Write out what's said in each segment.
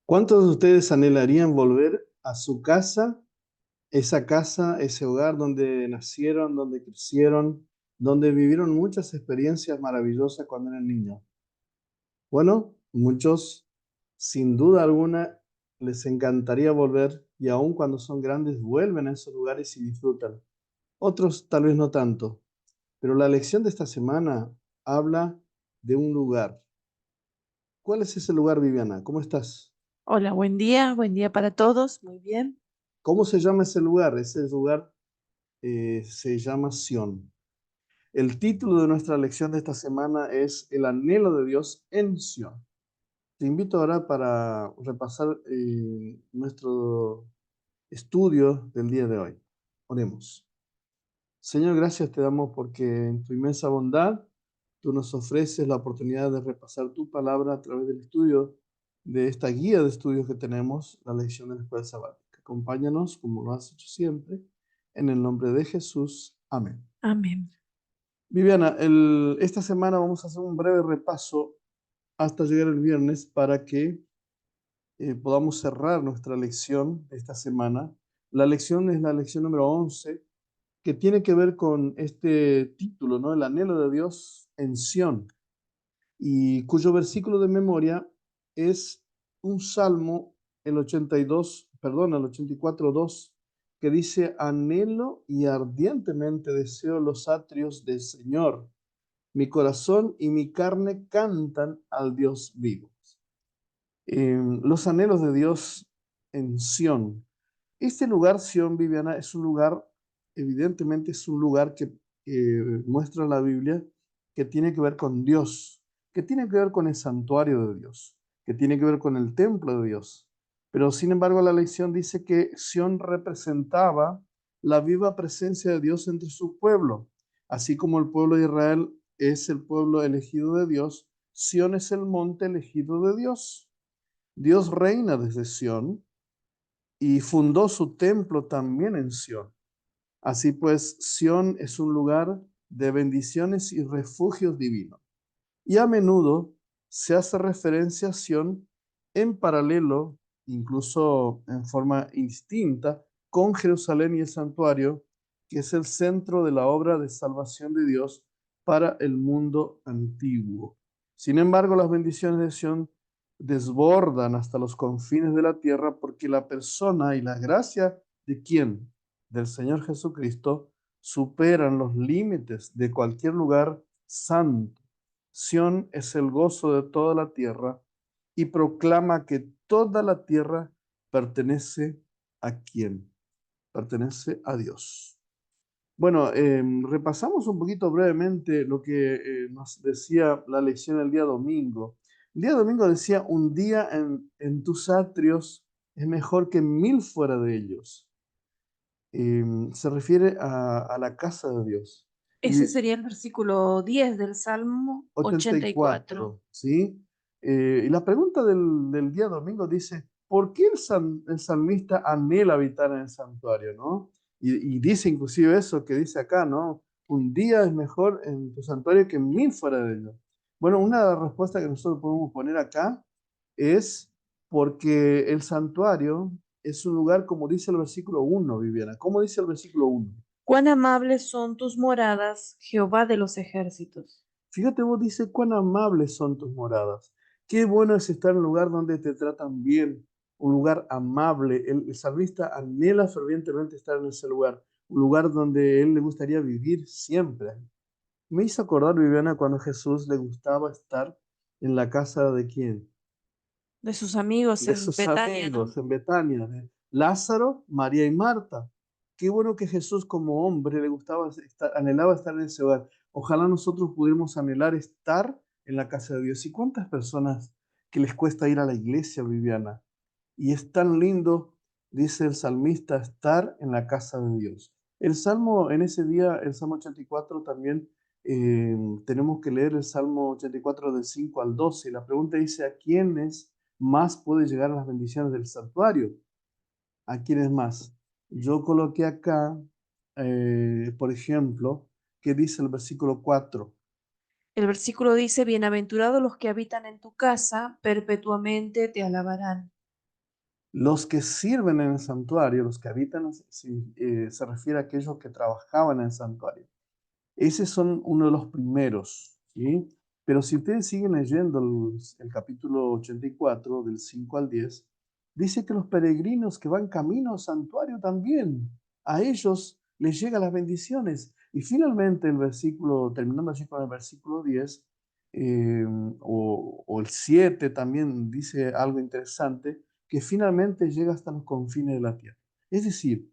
¿Cuántos de ustedes anhelarían volver a su casa, ese hogar donde nacieron, donde crecieron, donde vivieron muchas experiencias maravillosas cuando eran niños? Bueno, muchos, sin duda alguna, les encantaría volver y aun cuando son grandes vuelven a esos lugares y disfrutan. Otros tal vez no tanto, pero la lección de esta semana habla de un lugar. ¿Cuál es ese lugar, Viviana? ¿Cómo estás? Hola, buen día para todos, muy bien. ¿Cómo se llama ese lugar? Ese lugar se llama Sión. El título de nuestra lección de esta semana es El anhelo de Dios en Sión. Te invito ahora para repasar nuestro estudio del día de hoy. Oremos. Señor, gracias te damos porque en tu inmensa bondad tú nos ofreces la oportunidad de repasar tu palabra a través del estudio de esta guía de estudios que tenemos, la lección de la escuela sabática. Acompáñanos como lo has hecho siempre. En el nombre de Jesús. Amén. Amén. Viviana, esta semana vamos a hacer un breve repaso hasta llegar el viernes para que podamos cerrar nuestra lección de esta semana. La lección es la lección número 11 que tiene que ver con este título, ¿no? El anhelo de Dios en Sión, y cuyo versículo de memoria es un salmo, el 82, perdón, el 84:2, que dice: anhelo y ardientemente deseo los atrios del Señor. Mi corazón y mi carne cantan al Dios vivo. Los anhelos de Dios en Sión. Este lugar, Sión, Viviana, es un lugar, evidentemente es un lugar que muestra la Biblia que tiene que ver con Dios, que tiene que ver con el santuario de Dios, que tiene que ver con el templo de Dios. Pero sin embargo, la lección dice que Sión representaba la viva presencia de Dios entre su pueblo. Así como el pueblo de Israel es el pueblo elegido de Dios, Sión es el monte elegido de Dios. Dios reina desde Sión y fundó su templo también en Sión. Así pues, Sión es un lugar de bendiciones y refugios divinos. Y a menudo se hace referencia a Sión en paralelo, incluso en forma instinta, con Jerusalén y el santuario, que es el centro de la obra de salvación de Dios para el mundo antiguo. Sin embargo, las bendiciones de Sión desbordan hasta los confines de la tierra porque la persona y la gracia de quién, del Señor Jesucristo, superan los límites de cualquier lugar santo. Sión es el gozo de toda la tierra y proclama que toda la tierra pertenece a quién, pertenece a Dios. Bueno, repasamos un poquito brevemente lo que nos decía la lección el día domingo. El día domingo decía: un día en tus atrios es mejor que 1000 fuera de ellos. Se refiere a la casa de Dios. Ese Y sería el versículo 10 del Salmo ochenta y 84. cuatro, ¿sí? Y la pregunta del día domingo dice: ¿por qué el salmista anhela habitar en el santuario, ¿no? Y dice inclusive eso que dice acá, ¿no? Un día es mejor en tu santuario que 1000 fuera de ello. Bueno, una respuesta que nosotros podemos poner acá es porque el santuario es un lugar, como dice el versículo 1, Viviana. ¿Cómo dice el versículo 1? Cuán amables son tus moradas, Jehová de los ejércitos. Fíjate, vos, dice: cuán amables son tus moradas. Qué bueno es estar en un lugar donde te tratan bien, un lugar amable. El salmista anhela fervientemente estar en ese lugar, un lugar donde él le gustaría vivir siempre. Me hizo acordar, Viviana, cuando Jesús le gustaba estar en la casa de quién, De sus amigos de en sus Betania, ¿no? amigos en Betania, de Lázaro, María y Marta. Qué bueno que Jesús como hombre le gustaba estar, anhelaba estar en ese hogar. Ojalá nosotros pudiéramos anhelar estar en la casa de Dios. ¿Y cuántas personas que les cuesta ir a la iglesia, Viviana? Y es tan lindo, dice el salmista, estar en la casa de Dios. El salmo en ese día, el Salmo 84 también, tenemos que leer el Salmo 84 del 5 al 12. La pregunta dice: ¿a quiénes más puede llegar las bendiciones del santuario? ¿A quiénes más? Yo coloqué acá, por ejemplo, que dice el versículo 4. El versículo dice, bienaventurados los que habitan en tu casa, perpetuamente te alabarán. Los que sirven en el santuario, los que habitan, se refiere a aquellos que trabajaban en el santuario. Esos son uno de los primeros, ¿sí? Pero si ustedes siguen leyendo el capítulo 84, del 5 al 10, dice que los peregrinos que van camino al santuario también, a ellos les llegan las bendiciones. Y finalmente el versículo, terminando allí con el versículo 10, o el 7 también dice algo interesante, que finalmente llega hasta los confines de la tierra. Es decir,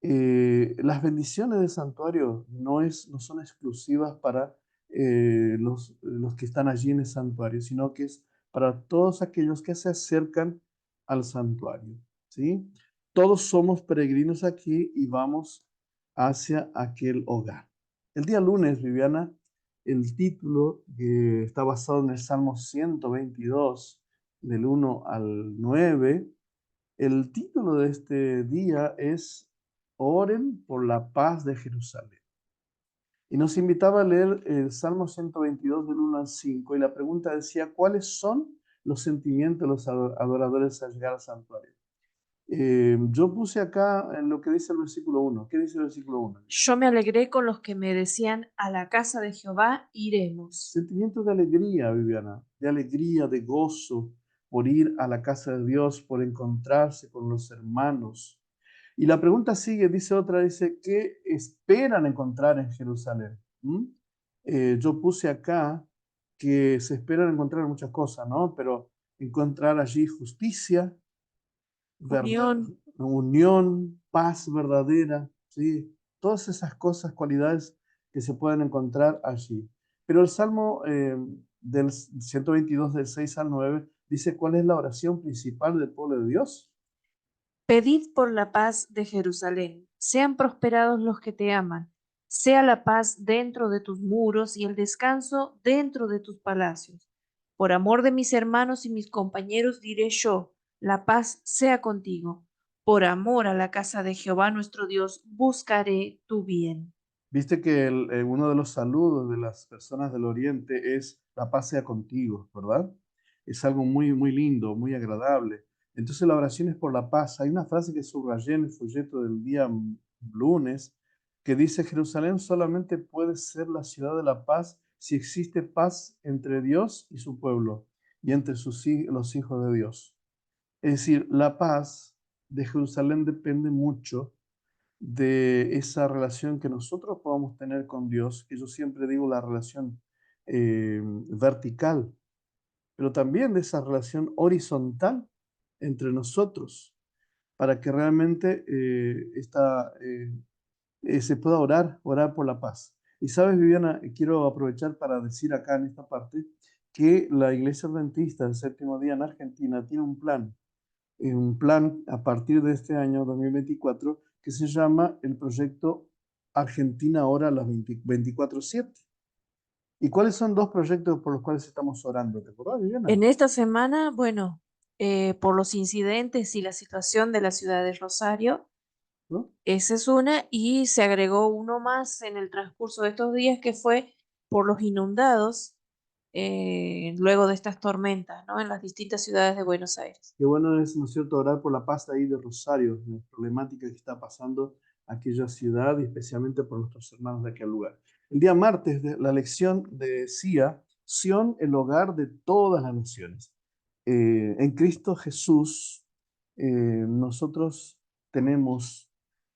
las bendiciones del santuario no son exclusivas para los que están allí en el santuario, sino que es para todos aquellos que se acercan al santuario, ¿sí? Todos somos peregrinos aquí y vamos hacia aquel hogar. El día lunes, Viviana, el título que está basado en el Salmo 122, del 1 al 9. El título de este día es Oren por la paz de Jerusalén. Y nos invitaba a leer el Salmo 122 del 1 al 5 y la pregunta decía, ¿cuáles son los sentimientos de los adoradores al llegar al santuario? Yo puse acá en lo que dice el versículo 1. ¿Qué dice el versículo 1? Yo me alegré con los que me decían, a la casa de Jehová iremos. Sentimientos de alegría, Viviana, de alegría, de gozo por ir a la casa de Dios, por encontrarse con los hermanos. Y la pregunta sigue, dice otra, dice, ¿qué esperan encontrar en Jerusalén? Yo puse acá que se esperan encontrar muchas cosas, ¿no? Pero encontrar allí justicia, verdad, Unión. unión, paz verdadera, ¿sí? Todas esas cosas, cualidades que se pueden encontrar allí. Pero el Salmo del 122, del 6 al 9, dice cuál es la oración principal del pueblo de Dios. Pedid por la paz de Jerusalén. Sean prosperados los que te aman. Sea la paz dentro de tus muros y el descanso dentro de tus palacios. Por amor de mis hermanos y mis compañeros diré yo, la paz sea contigo. Por amor a la casa de Jehová nuestro Dios, buscaré tu bien. Viste que uno de los saludos de las personas del Oriente es la paz sea contigo, ¿verdad? Es algo muy, muy lindo, muy agradable. Entonces la oración es por la paz. Hay una frase que subrayé en el folleto del día lunes que dice, Jerusalén solamente puede ser la ciudad de la paz si existe paz entre Dios y su pueblo y entre los hijos de Dios. Es decir, la paz de Jerusalén depende mucho de esa relación que nosotros podamos tener con Dios, que yo siempre digo la relación vertical, pero también de esa relación horizontal entre nosotros, para que realmente se pueda orar por la paz. Y sabes, Viviana, quiero aprovechar para decir acá en esta parte que la Iglesia Adventista del Séptimo Día en Argentina tiene un plan a partir de este año 2024 que se llama el proyecto Argentina Ahora a las 24/7. ¿Y cuáles son dos proyectos por los cuales estamos orando? ¿Te acordás, Viviana? En esta semana, bueno, por los incidentes y la situación de la ciudad de Rosario, ¿No? esa es una, y se agregó uno más en el transcurso de estos días que fue por los inundados luego de estas tormentas, ¿no? En las distintas ciudades de Buenos Aires. Qué bueno es, ¿no es cierto?, orar por la paz ahí de Rosario, la problemática que está pasando aquella ciudad y especialmente por nuestros hermanos de aquel lugar. El día martes, la lección decía, Sión, el hogar de todas las naciones. En Cristo Jesús, nosotros tenemos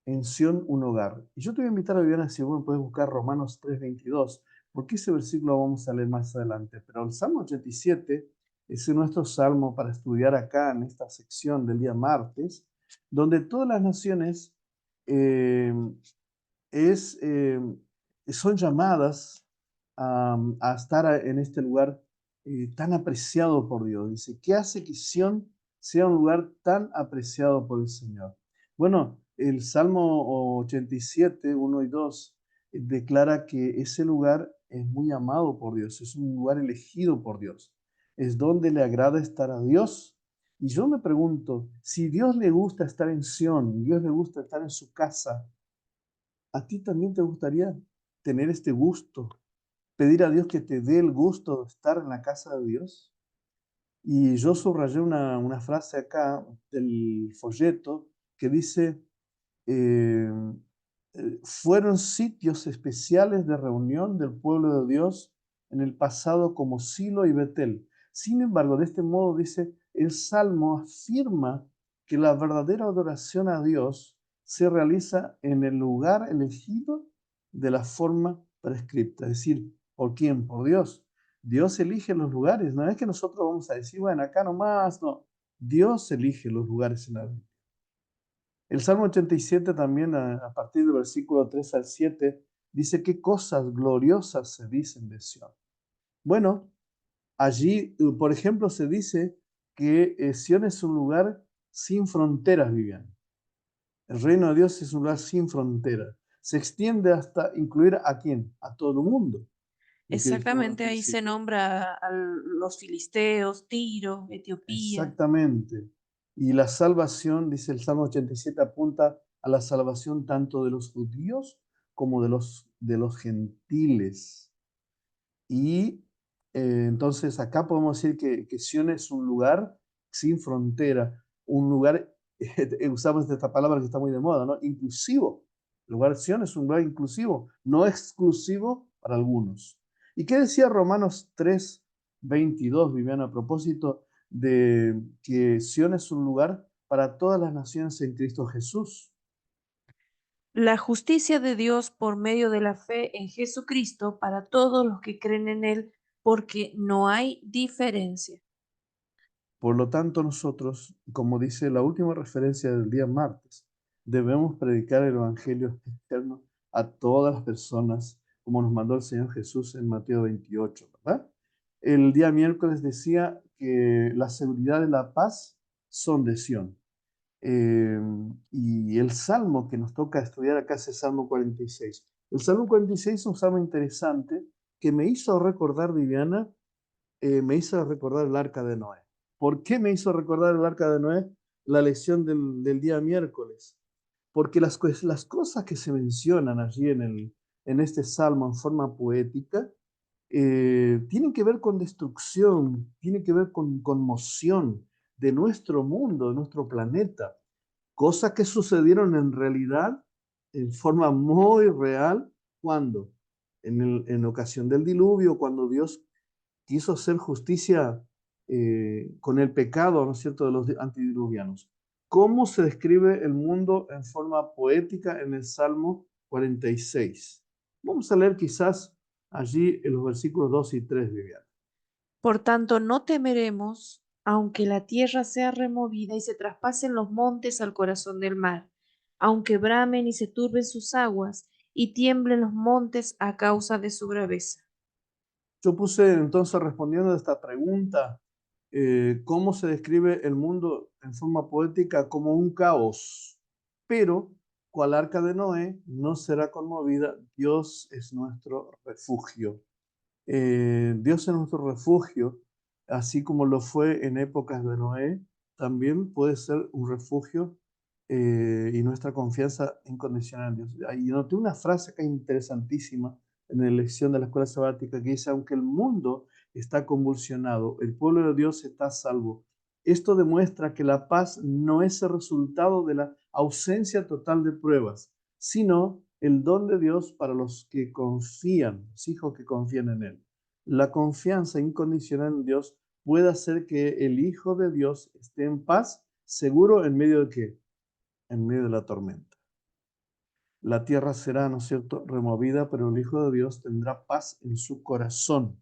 en Sión un hogar. Y yo te voy a invitar a Viviana, si bueno, puedes buscar Romanos 3:22, porque ese versículo lo vamos a leer más adelante. Pero el Salmo 87 es nuestro salmo para estudiar acá en esta sección del día martes, donde todas las naciones eh, es, eh, son llamadas a estar en este lugar tan apreciado por Dios. Dice, ¿qué hace que Sión sea un lugar tan apreciado por el Señor? Bueno, el Salmo 87, 1 y 2, declara que ese lugar es muy amado por Dios, es un lugar elegido por Dios, es donde le agrada estar a Dios. Y yo me pregunto, si Dios le gusta estar en Sión, Dios le gusta estar en su casa, ¿a ti también te gustaría tener este gusto? Pedir a Dios que te dé el gusto de estar en la casa de Dios. Y yo subrayé una frase acá del folleto que dice, eh, fueron sitios especiales de reunión del pueblo de Dios en el pasado como Silo y Betel. Sin embargo, de este modo dice, el Salmo afirma que la verdadera adoración a Dios se realiza en el lugar elegido de la forma prescripta. Es decir, ¿por quién? Por Dios. Dios elige los lugares. No es que nosotros vamos a decir, bueno, acá nomás, no. Dios elige los lugares en la vida. El Salmo 87 también, a partir del versículo 3 al 7, dice qué cosas gloriosas se dicen de Sión. Bueno, allí, por ejemplo, se dice que Sión es un lugar sin fronteras, Viviana. El reino de Dios es un lugar sin fronteras. Se extiende hasta incluir a quién? A todo el mundo, lo que dijimos al Exactamente, ahí se principio. nombra a los filisteos, Tiro, Etiopía. Exactamente. Y la salvación, dice el Salmo 87, apunta a la salvación tanto de los judíos como de los gentiles. Y entonces acá podemos decir que Sion es un lugar sin frontera, un lugar, usamos esta palabra que está muy de moda, ¿no? Inclusivo. El lugar Sion es un lugar inclusivo, no exclusivo para algunos. ¿Y qué decía Romanos 3:22, Viviana, a propósito de que Sion es un lugar para todas las naciones en Cristo Jesús? La justicia de Dios por medio de la fe en Jesucristo para todos los que creen en Él, porque no hay diferencia. Por lo tanto, nosotros, como dice la última referencia del día martes, debemos predicar el Evangelio eterno a todas las personas, como nos mandó el Señor Jesús en Mateo 28, ¿verdad? El día miércoles decía que la seguridad y la paz son de Sión. Eh, y el salmo que nos toca estudiar acá es el Salmo 46. El Salmo 46 es un salmo interesante que me hizo recordar, Viviana, me hizo recordar el arca de Noé. ¿Por qué me hizo recordar el arca de Noé? La lección del día miércoles. Porque las cosas que se mencionan allí en este salmo en forma poética tienen que ver con destrucción, tienen que ver con conmoción de nuestro mundo, de nuestro planeta. Cosas que sucedieron en realidad en forma muy real. ¿Cuándo? En ocasión del diluvio, cuando Dios quiso hacer justicia con el pecado, ¿no es cierto?, de los antidiluvianos. ¿Cómo se describe el mundo en forma poética en el Salmo 46? Vamos a leer quizás allí en los versículos 2 y 3, Viviana. Por tanto, no temeremos, aunque la tierra sea removida y se traspasen los montes al corazón del mar, aunque bramen y se turben sus aguas y tiemblen los montes a causa de su braveza. Yo puse entonces respondiendo a esta pregunta, ¿cómo se describe el mundo en forma poética? Como un caos, pero cual arca de Noé no será conmovida, Dios es nuestro refugio. Dios es nuestro refugio, así como lo fue en épocas de Noé, también puede ser un refugio y nuestra confianza incondicional en Dios. Y noté una frase acá interesantísima en la lección de la escuela sabática que dice, aunque el mundo está convulsionado, el pueblo de Dios está a salvo. Esto demuestra que la paz no es el resultado de la ausencia total de pruebas, sino el don de Dios para los que confían, los hijos que confían en Él. La confianza incondicional en Dios puede hacer que el Hijo de Dios esté en paz, seguro en medio de qué? En medio de la tormenta. La tierra será, ¿no es cierto?, removida, pero el Hijo de Dios tendrá paz en su corazón,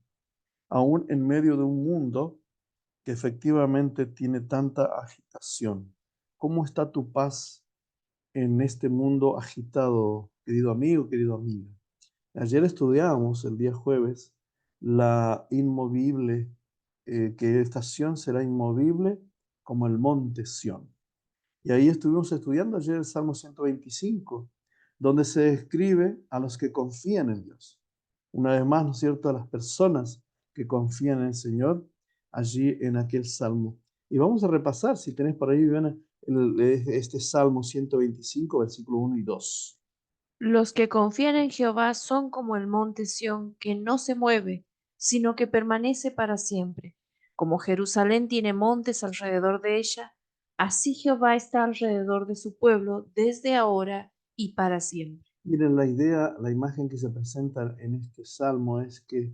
aún en medio de un mundo que efectivamente tiene tanta agitación. ¿Cómo está tu paz en este mundo agitado, querido amigo, querido amiga? Ayer estudiábamos el día jueves la inmovible, que esta Sión será inmovible como el monte Sión. Y ahí estuvimos estudiando ayer el Salmo 125, donde se describe a los que confían en Dios. Una vez más, ¿no es cierto?, a las personas que confían en el Señor allí en aquel Salmo. Y vamos a repasar, si tenés por ahí, Viviana, este Salmo 125, versículo 1 y 2. Los que confían en Jehová son como el monte Sión, que no se mueve, sino que permanece para siempre. Como Jerusalén tiene montes alrededor de ella, así Jehová está alrededor de su pueblo desde ahora y para siempre. Miren, la idea, la imagen que se presenta en este salmo es que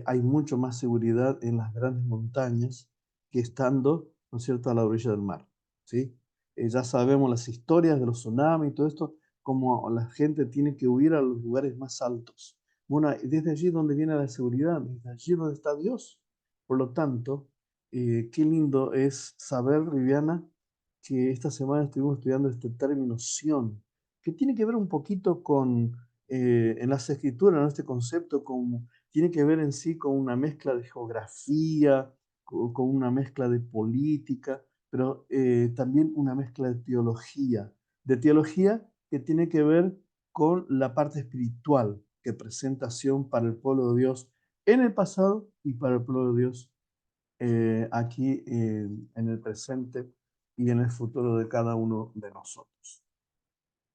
hay mucho más seguridad en las grandes montañas que estando, ¿no es cierto?, a la orilla del mar, ¿sí? Ya sabemos las historias de los tsunamis y todo esto, cómo la gente tiene que huir a los lugares más altos. Bueno, desde allí donde viene la seguridad, desde allí donde está Dios. Por lo tanto, qué lindo es saber, Viviana, que esta semana estuvimos estudiando este término Sión, que tiene que ver un poquito con, en las escrituras, ¿no? Este concepto tiene que ver en sí con una mezcla de geografía, con una mezcla de política, pero también una mezcla de teología que tiene que ver con la parte espiritual que presenta Sion para el pueblo de Dios en el pasado y para el pueblo de Dios aquí en el presente y en el futuro de cada uno de nosotros.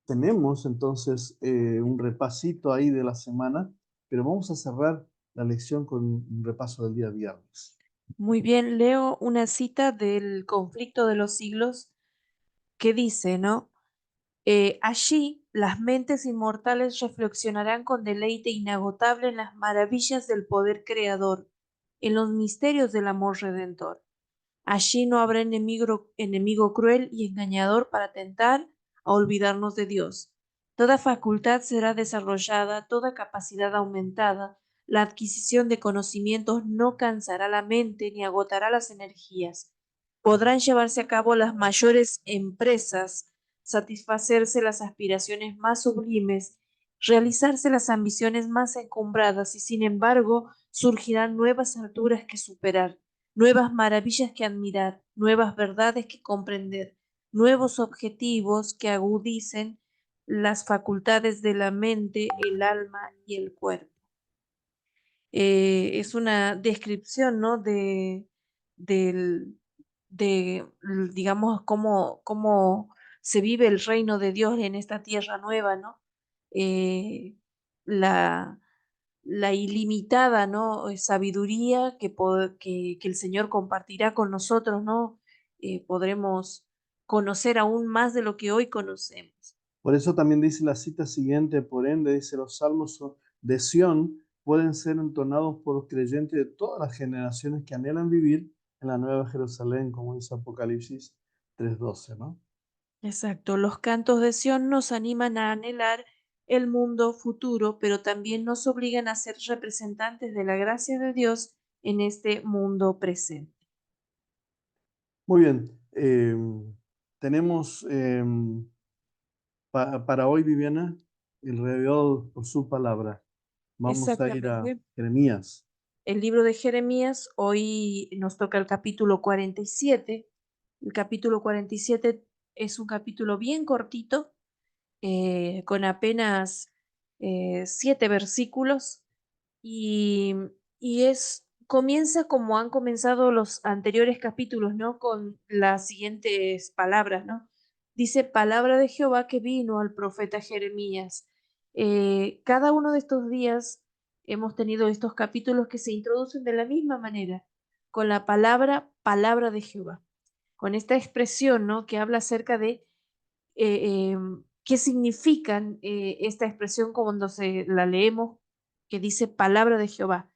Tenemos entonces un repasito ahí de la semana, pero vamos a cerrar la lección con un repaso del día viernes. Muy bien, leo una cita del Conflicto de los Siglos que dice, ¿no? Allí las mentes inmortales reflexionarán con deleite inagotable en las maravillas del poder creador, en los misterios del amor redentor. Allí no habrá enemigo cruel y engañador para tentar a olvidarnos de Dios. Toda facultad será desarrollada, toda capacidad aumentada. La adquisición de conocimientos no cansará la mente ni agotará las energías. Podrán llevarse a cabo las mayores empresas, satisfacerse las aspiraciones más sublimes, realizarse las ambiciones más encumbradas y sin embargo surgirán nuevas alturas que superar, nuevas maravillas que admirar, nuevas verdades que comprender, nuevos objetivos que agudicen las facultades de la mente, el alma y el cuerpo. Es una descripción, ¿no? Del, digamos, cómo se vive el reino de Dios en esta tierra nueva, ¿no? Eh, la, la ilimitada, ¿no? Sabiduría que el Señor compartirá con nosotros, ¿no? Podremos conocer aún más de lo que hoy conocemos. Por eso también dice la cita siguiente, por ende, dice los salmos de Sión pueden ser entonados por creyentes de todas las generaciones que anhelan vivir en la Nueva Jerusalén, como dice Apocalipsis 3:12, ¿no? Exacto, los cantos de Sión nos animan a anhelar el mundo futuro, pero también nos obligan a ser representantes de la gracia de Dios en este mundo presente. Muy bien, tenemos para hoy, Viviana, el revelado por su palabra. Vamos a ir a Exactamente. Jeremías. El libro de Jeremías, hoy nos toca el capítulo 47. El capítulo 47 es un capítulo bien cortito, con apenas 7 versículos y, comienza como han comenzado los anteriores capítulos, ¿no? Con las siguientes palabras, ¿no? Dice, palabra de Jehová que vino al profeta Jeremías. Cada uno de estos días hemos tenido estos capítulos que se introducen de la misma manera, con la palabra de Jehová, con esta expresión, ¿no? Que habla acerca de qué significan esta expresión cuando se la leemos, que dice palabra de Jehová,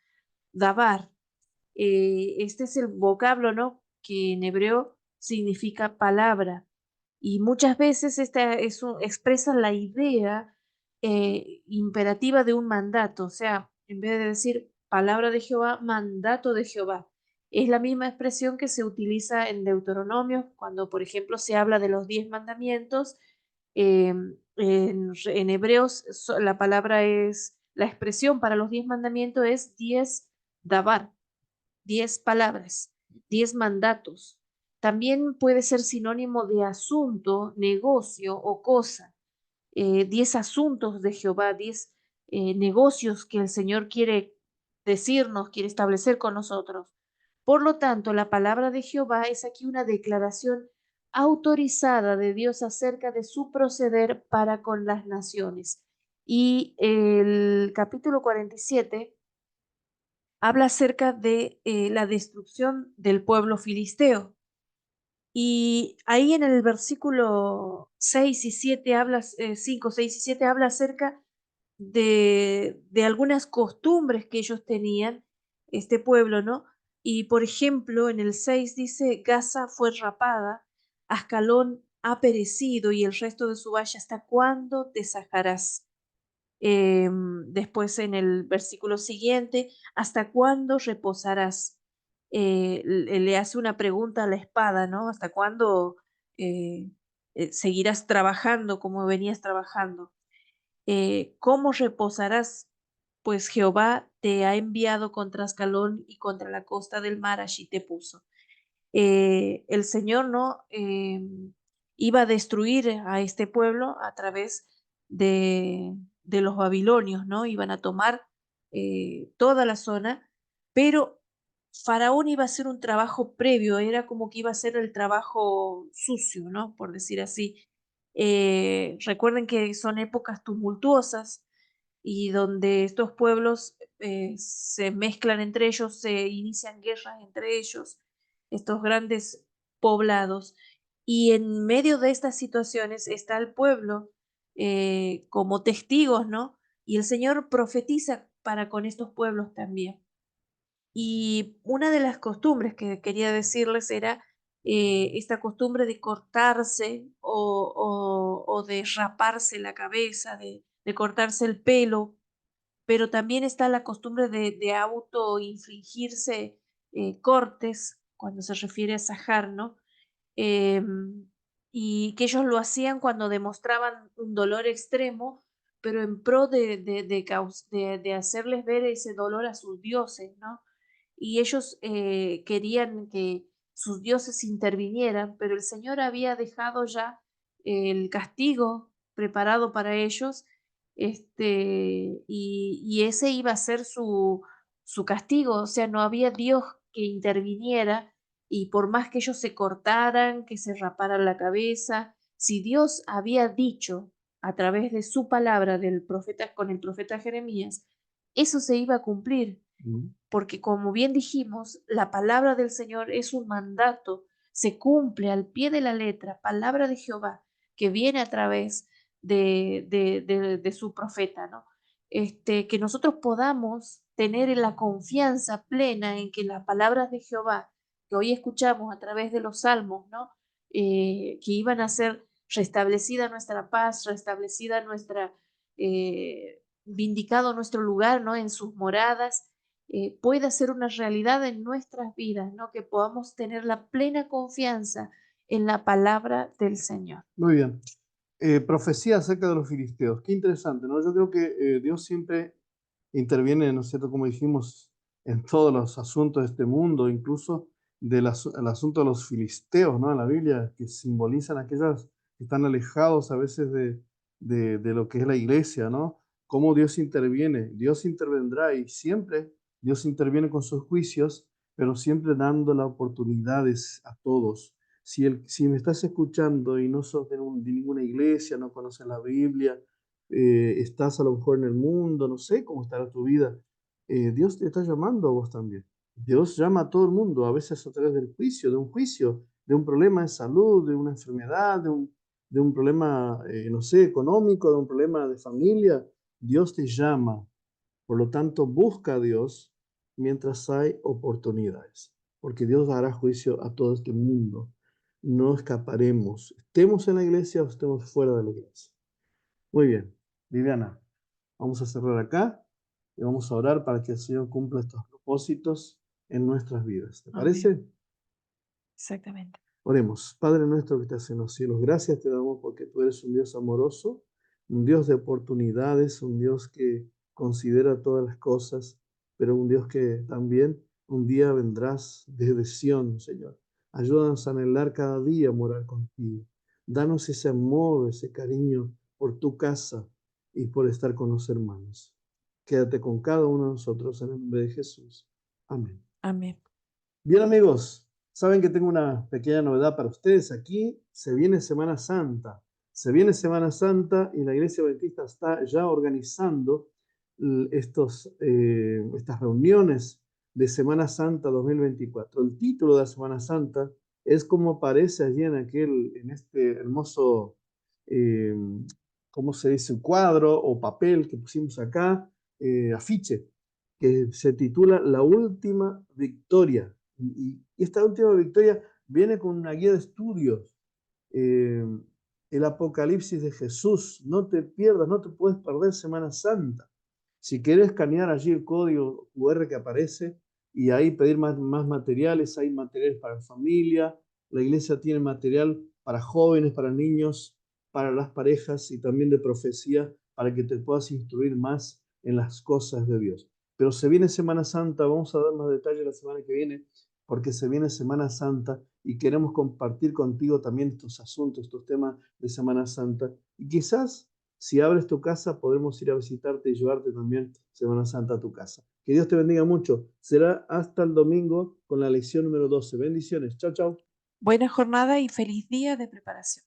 dabar. Este es el vocablo, ¿no? Que en hebreo significa palabra. Y muchas veces expresa la idea imperativa de un mandato, o sea, en vez de decir palabra de Jehová, mandato de Jehová. Es la misma expresión que se utiliza en Deuteronomio cuando, por ejemplo, se habla de los 10 mandamientos. En hebreos la palabra la expresión para los 10 mandamientos es 10 dabar, 10 palabras, 10 mandatos. También puede ser sinónimo de asunto, negocio o cosa. 10 asuntos de Jehová, 10 negocios que el Señor quiere decirnos, quiere establecer con nosotros. Por lo tanto, la palabra de Jehová es aquí una declaración autorizada de Dios acerca de su proceder para con las naciones. Y el capítulo 47 habla acerca de la destrucción del pueblo filisteo. Y ahí en el versículo 6 y 7 habla, 5, 6 y 7 habla acerca de algunas costumbres que ellos tenían, este pueblo, ¿no? Y por ejemplo, en el 6 dice, Gaza fue rapada, Ascalón ha perecido y el resto de su valle, ¿hasta cuándo te sacarás? Después en el versículo siguiente, ¿hasta cuándo reposarás? Le hace una pregunta a la espada, ¿no? ¿Hasta cuándo eh, seguirás trabajando como venías trabajando? ¿Cómo reposarás? Pues Jehová te ha enviado contra Ascalón y contra la costa del mar, allí te puso. El Señor no iba a destruir a este pueblo a través de los babilonios, ¿no? Iban a tomar toda la zona, pero Faraón iba a hacer un trabajo previo, era como que iba a hacer el trabajo sucio, ¿no? Por decir así. Recuerden que son épocas tumultuosas y donde estos pueblos se mezclan entre ellos, se inician guerras entre ellos, estos grandes poblados. Y en medio de estas situaciones está el pueblo como testigos, ¿no? Y el Señor profetiza para con estos pueblos también. Y una de las costumbres que quería decirles era esta costumbre de cortarse o de raparse la cabeza, de cortarse el pelo, pero también está la costumbre de autoinfligirse cortes, cuando se refiere a sajar, ¿no? Y que ellos lo hacían cuando demostraban un dolor extremo, pero en pro de hacerles ver ese dolor a sus dioses, ¿no? Y ellos querían que sus dioses intervinieran, pero el Señor había dejado ya el castigo preparado para ellos, y ese iba a ser su castigo, o sea, no había Dios que interviniera y por más que ellos se cortaran, que se raparan la cabeza, si Dios había dicho a través de su palabra del profeta con el profeta Jeremías, eso se iba a cumplir, Mm. porque como bien dijimos, la palabra del Señor es un mandato, se cumple al pie de la letra, palabra de Jehová, que viene a través de su profeta, ¿no? Que nosotros podamos tener la confianza plena en que las palabras de Jehová, que hoy escuchamos a través de los salmos, ¿no? Que iban a ser restablecida nuestra paz, restablecida nuestra, vindicado nuestro lugar, ¿no? En sus moradas, pueda ser una realidad en nuestras vidas, ¿no? Que podamos tener la plena confianza en la palabra del Señor. Muy bien. Profecía acerca de los filisteos. Qué interesante, ¿no? Yo creo que Dios siempre interviene, ¿no es cierto?, como dijimos, en todos los asuntos de este mundo, incluso el asunto de los filisteos, ¿no? En la Biblia, que simbolizan aquellos que están alejados a veces de lo que es la iglesia, ¿no? Cómo Dios interviene. Dios intervendrá y siempre Dios interviene con sus juicios, pero siempre dando las oportunidades a todos. Si me estás escuchando y no sos de ninguna iglesia, no conoces la Biblia, estás a lo mejor en el mundo, no sé cómo estará tu vida, Dios te está llamando a vos también. Dios llama a todo el mundo, a veces a través del juicio, de un problema de salud, de una enfermedad, de un problema, no sé, económico, de un problema de familia. Dios te llama. Por lo tanto, busca a Dios mientras hay oportunidades, porque Dios dará juicio a todo este mundo. No escaparemos, estemos en la iglesia o estemos fuera de la iglesia. Muy bien, Viviana, vamos a cerrar acá y vamos a orar para que el Señor cumpla estos propósitos en nuestras vidas. ¿Te Amén. parece? Exactamente. Oremos. Padre nuestro que estás en los cielos, gracias te damos porque tú eres un Dios amoroso, un Dios de oportunidades, un Dios que considera todas las cosas, pero un Dios que también un día vendrás desde Sión, Señor. Ayúdanos a anhelar cada día morar contigo. Danos ese amor, ese cariño por tu casa y por estar con los hermanos. Quédate con cada uno de nosotros en el nombre de Jesús. Amén. Amén. Bien amigos, saben que tengo una pequeña novedad para ustedes. Aquí se viene Semana Santa. Se viene Semana Santa y la Iglesia Bautista está ya organizando estas reuniones de Semana Santa 2024. El título de la Semana Santa es como aparece allí en este hermoso, eh, ¿cómo se dice? Cuadro o papel que pusimos acá, afiche, que se titula La Última Victoria. Y esta última victoria viene con una guía de estudios, eh, el Apocalipsis de Jesús. No te pierdas, no te puedes perder Semana Santa. Si quieres escanear allí el código QR que aparece y ahí pedir más materiales, hay materiales para familia, la iglesia tiene material para jóvenes, para niños, para las parejas y también de profecía para que te puedas instruir más en las cosas de Dios. Pero se viene Semana Santa, vamos a dar más detalles la semana que viene, porque se viene Semana Santa y queremos compartir contigo también estos asuntos, estos temas de Semana Santa. Y quizás si abres tu casa, podremos ir a visitarte y llevarte también Semana Santa a tu casa. Que Dios te bendiga mucho. Será hasta el domingo con la lección número 12. Bendiciones. Chao, chao. Buena jornada y feliz día de preparación.